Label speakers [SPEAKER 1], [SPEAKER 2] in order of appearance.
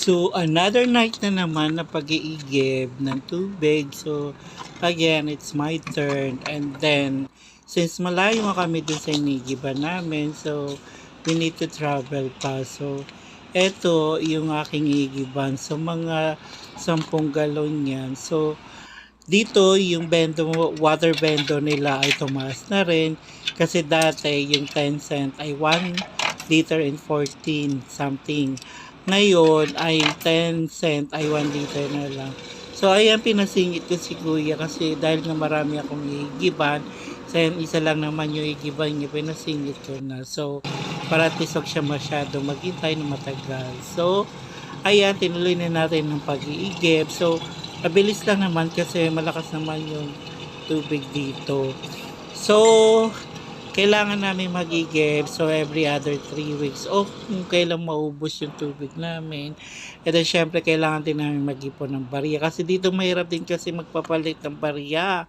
[SPEAKER 1] So, another night na naman na pag-iigib ng tubig. So, again, it's my turn. And then, since malayo nga kami dun sa inigiban namin, so, we need to travel pa. So, eto yung aking igiban. So, mga 10 galon yan. So, dito, yung water bendo nila ay tumaas na rin. Kasi dati, yung 10 cent ay 1 liter and 14 something. Ngayon ay 10 cent ay 1 liter na lang. So ayan, pinasingit ko si kuya kasi dahil nga marami akong iigiban. So isa lang naman yung iigiban niya, pinasingit ko na. So para at least wag siya masyado maghintay na matagal. So ayan, tinuloy na natin ng pag-iigib. So mabilis lang naman kasi malakas naman yung tubig dito. So kailangan namin magigib, so every other 3 weeks o kung kailan maubos yung tubig namin. And then syempre kailangan din namin mag-ipon ng barya kasi dito mahirap din kasi magpapalit ng barya.